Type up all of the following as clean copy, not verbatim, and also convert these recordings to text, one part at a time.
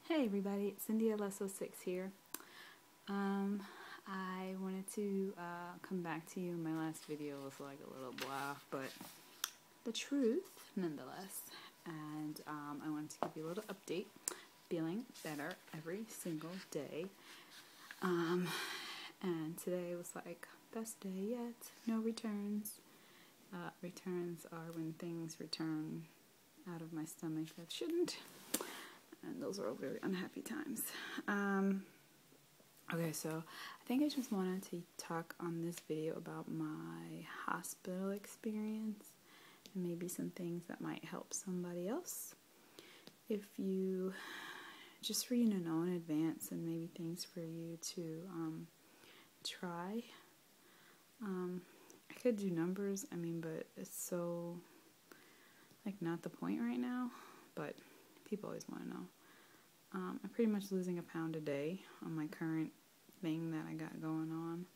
Hey everybody, it's Cindy LS06 here. I wanted to come back to you. My last video was like a little blah, but the truth nonetheless. And I wanted to give you a little update. Feeling better every single day. And today was like best day yet. No returns. Returns are when things return out of my stomach that shouldn't. And those are all very unhappy times. Okay, so I think I just wanted to talk on this video about my hospital experience and maybe some things that might help somebody else. If you, just for you to know in advance and maybe things for you to try. I could do numbers, but it's so, like, not the point right now, but people always want to know. I'm pretty much losing a pound a day on my current thing that I got going on.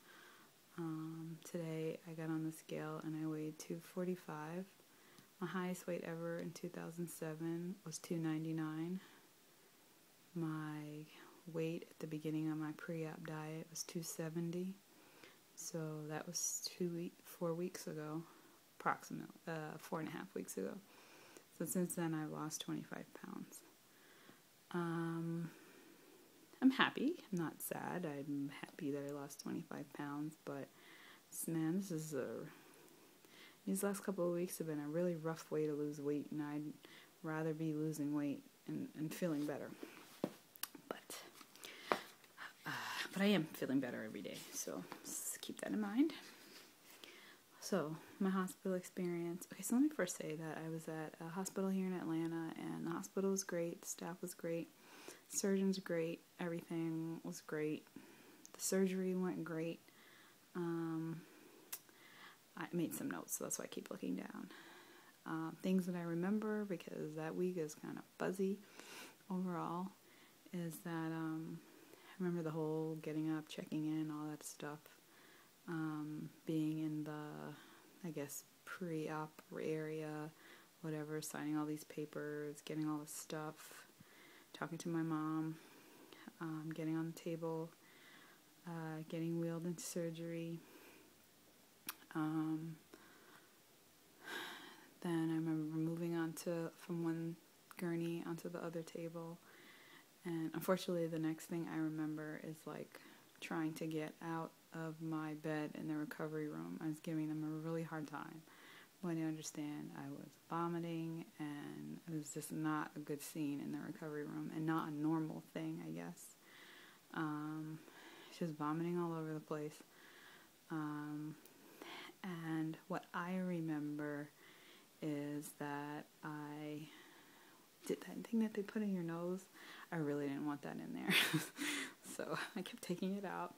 Today I got on the scale and I weighed 245. My highest weight ever in 2007 was 299. My weight at the beginning of my pre-op diet was 270. So that was 4 weeks ago, approximately 4.5 weeks ago. So since then I've lost 25 pounds. I'm happy. I'm not sad. I'm happy that I lost 25 pounds, but man, these last couple of weeks have been a really rough way to lose weight, and I'd rather be losing weight and feeling better. But I am feeling better every day, so just keep that in mind. So, my hospital experience. Okay, so let me first say that I was at a hospital here in Atlanta, and the hospital was great, the staff was great, surgeons great, everything was great. The surgery went great. I made some notes, so that's why I keep looking down. Things that I remember, because that week is kind of fuzzy overall, is that I remember the whole getting up, checking in, all that stuff. Being in the, I guess, pre-op area, whatever, signing all these papers, getting all this stuff, talking to my mom, getting on the table, getting wheeled into surgery. Then I remember moving on from one gurney onto the other table. And unfortunately, the next thing I remember is like trying to get out of my bed in the recovery room. I was giving them a really hard time. When I understand, I was vomiting, and it was just not a good scene in the recovery room, and not a normal thing, I guess. Just vomiting all over the place. And what I remember is that I did that thing that they put in your nose. I really didn't want that in there. So I kept taking it out.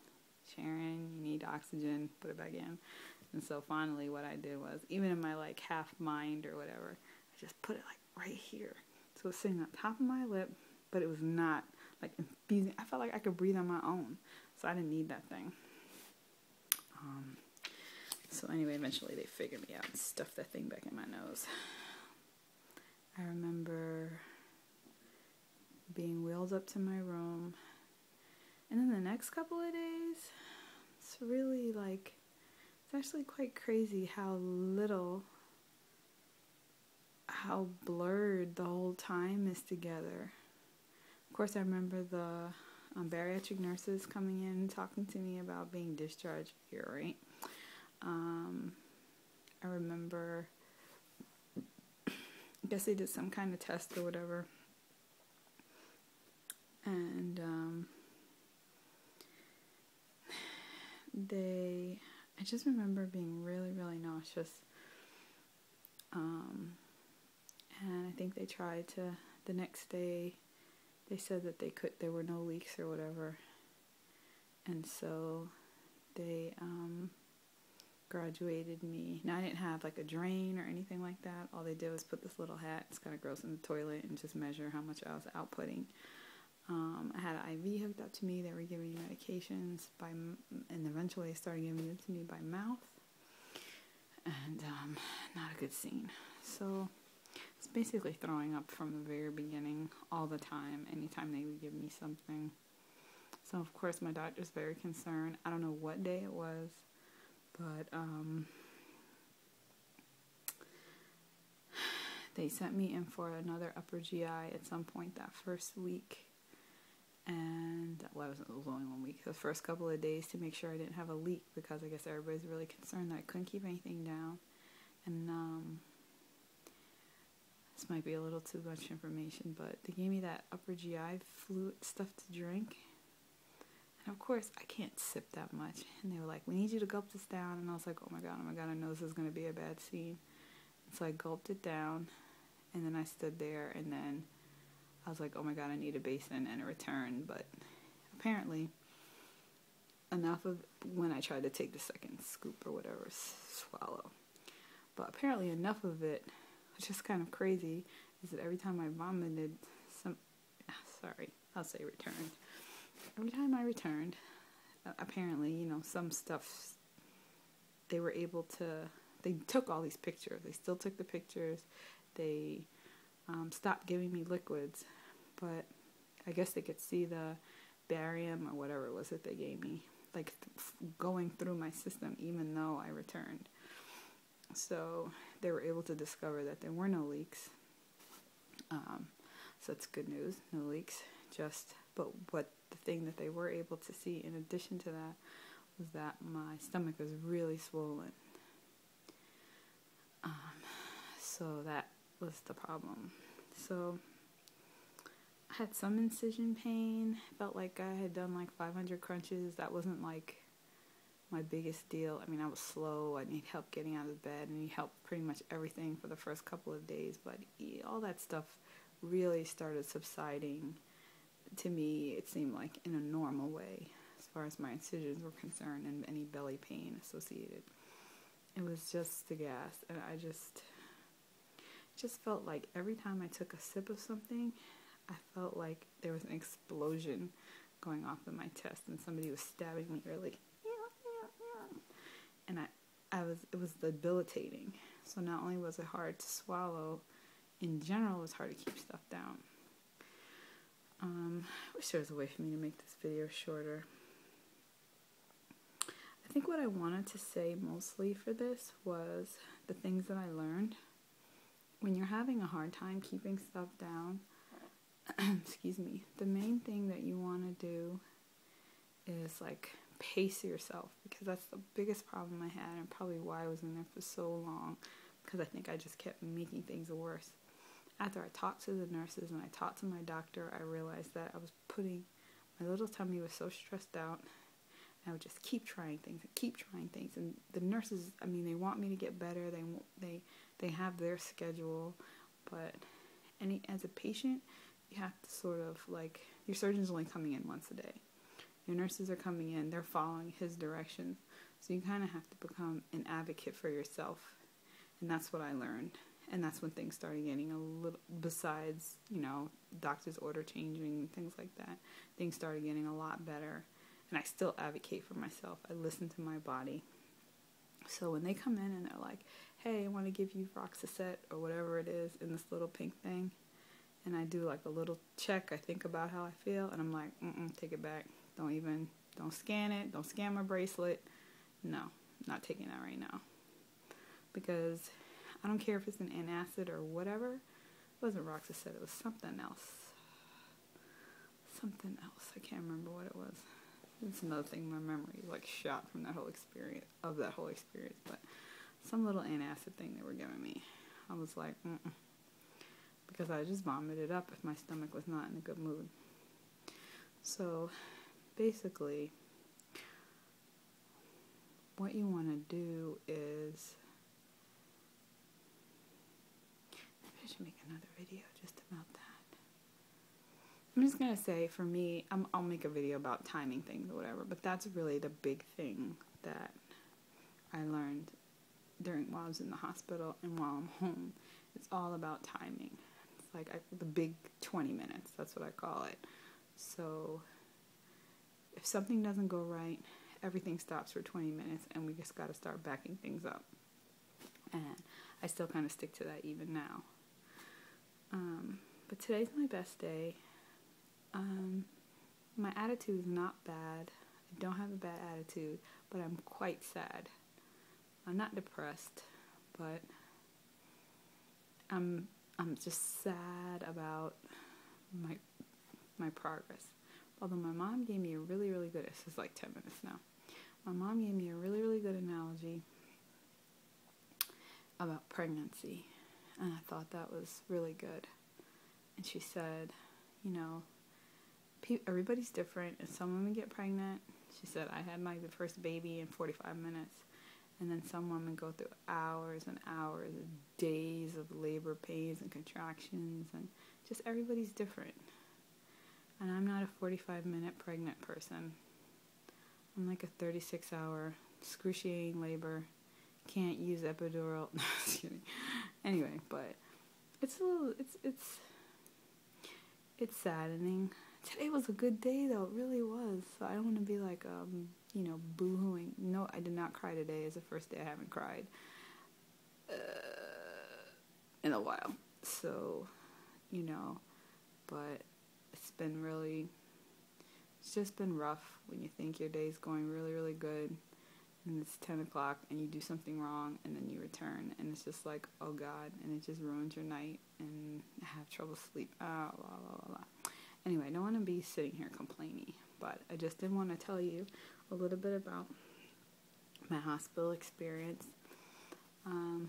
Sharon, you need oxygen, put it back in. And so finally what I did was, even in my like half mind or whatever, I just put it like right here. So it was sitting on top of my lip, but it was not like infusing. I felt like I could breathe on my own. So I didn't need that thing. So anyway, eventually they figured me out and stuffed that thing back in my nose. I remember being wheeled up to my room. And then the next couple of days, it's really like, it's actually quite crazy how blurred the whole time is together. Of course, I remember the bariatric nurses coming in and talking to me about being discharged here, right? I remember, I guess they did some kind of test or whatever. And I just remember being really, really nauseous. And I think they tried to, the next day, they said that there were no leaks or whatever. And so they graduated me. Now, I didn't have like a drain or anything like that. All they did was put this little hat, it's kind of gross, in the toilet and just measure how much I was outputting. I had an IV hooked up to me. They were giving me medications and eventually they started giving them to me by mouth. And not a good scene. So it's basically throwing up from the very beginning all all the time, anytime they would give me something. So, of course, my doctor's very concerned. I don't know what day it was, but they sent me in for another upper GI at some point that first week. And, well, it was only 1 week. The first couple of days to make sure I didn't have a leak, because I guess everybody's really concerned that I couldn't keep anything down. And this might be a little too much information, but they gave me that upper GI fluid stuff to drink. And of course, I can't sip that much. And they were like, we need you to gulp this down. And I was like, oh my God, I know this is going to be a bad scene. And so I gulped it down, and then I stood there, and then I was like, oh my God, I need a basin and a return. But apparently, enough of, when I tried to take the second scoop or whatever, swallow. But apparently enough of it, which is kind of crazy, is that every time I vomited, returned. Every time I returned, apparently, you know, some stuff, they were able to, they took all these pictures. They still took the pictures. They stopped giving me liquids, but I guess they could see the barium or whatever it was that they gave me, like going through my system, even though I returned. So they were able to discover that there were no leaks. So it's good news, no leaks. But what the thing that they were able to see in addition to that was that my stomach was really swollen. So that was the problem. So I had some incision pain. Felt like I had done like 500 crunches. That wasn't like my biggest deal. I mean, I was slow. I need help getting out of bed. I need help pretty much everything for the first couple of days. But all that stuff really started subsiding. To me, it seemed like in a normal way as far as my incisions were concerned and any belly pain associated. It was just the gas. And I just felt like every time I took a sip of something, I felt like there was an explosion going off in my chest and somebody was stabbing me really. And it was debilitating. So not only was it hard to swallow, in general, it was hard to keep stuff down. I wish there was a way for me to make this video shorter. I think what I wanted to say mostly for this was the things that I learned. When you're having a hard time keeping stuff down, excuse me, the main thing that you want to do is like pace yourself, because that's the biggest problem I had and probably why I was in there for so long, because I think I just kept making things worse. After I talked to the nurses and I talked to my doctor, I realized that I was my little tummy was so stressed out, and I would just keep trying things. And the nurses, I mean, they want me to get better. They have their schedule, but as a patient, you have to sort of like, your surgeon's only coming in once a day. Your nurses are coming in, they're following his directions. So you kind of have to become an advocate for yourself. And that's what I learned. And that's when things started getting a little, besides, you know, doctor's order changing, things like that, things started getting a lot better. And I still advocate for myself. I listen to my body. So when they come in and they're like, hey, I want to give you Roxaset or whatever it is in this little pink thing, and I do like a little check, I think about how I feel, and I'm like, take it back. Don't scan it. Don't scan my bracelet. No, not taking that right now. Because I don't care if it's an antacid or whatever. It wasn't Roxaset. It was something else. I can't remember what it was. It's another thing. My memory is like shot from that whole experience. But some little antacid thing they were giving me. I was like, because I just vomited up if my stomach was not in a good mood. So basically, what you want to do is, maybe I should make another video just about that. I'm just going to say, for me, I'll make a video about timing things or whatever, but that's really the big thing that I learned while I was in the hospital and while I'm home. It's all about timing. It's like the big 20 minutes, that's what I call it. So if something doesn't go right, everything stops for 20 minutes and we just got to start backing things up. And I still kind of stick to that even now. But today's my best day. My attitude is not bad. I don't have a bad attitude, but I'm quite sad. I'm not depressed, but I'm just sad about my progress. Although my mom gave me a really, really good, this is like 10 minutes now. My mom gave me a really, really good analogy about pregnancy, and I thought that was really good. And she said, you know, everybody's different, and some women get pregnant. She said, I had my first baby in 45 minutes, and then some women go through hours and hours, days of labor pains and contractions, and just everybody's different. And I'm not a 45-minute pregnant person. I'm like a 36-hour excruciating labor. Can't use epidural. No, just kidding. Anyway, but it's saddening. Today was a good day, though. It really was. So I don't want to be like, boo-hooing. No, I did not cry today. It's the first day I haven't cried in a while. So, but it's just been rough when you think your day's going really, really good, and it's 10 o'clock, and you do something wrong, and then you return, and it's just like, oh God, and it just ruins your night, and I have trouble sleep, blah, blah, blah, blah. Anyway, I don't want to be sitting here complaining, but I just did want to tell you a little bit about my hospital experience. I'll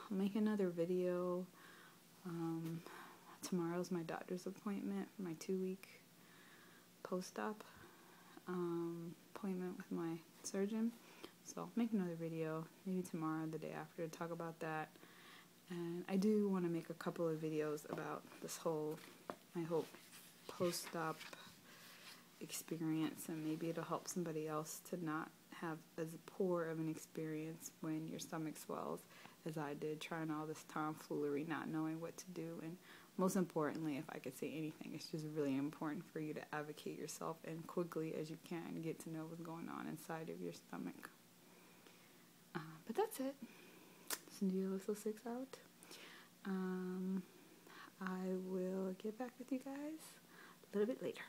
make another video. Tomorrow's my doctor's appointment for my 2-week post-op appointment with my surgeon. So I'll make another video, maybe tomorrow or the day after, to talk about that. And I do want to make a couple of videos about this whole, I hope, post-op experience, and maybe it'll help somebody else to not have as poor of an experience when your stomach swells as I did, trying all this tomfoolery, not knowing what to do. And most importantly, if I could say anything, it's just really important for you to advocate yourself and quickly as you can get to know what's going on inside of your stomach. But that's it. Send you a little 6 out. I will get back with you guys a little bit later.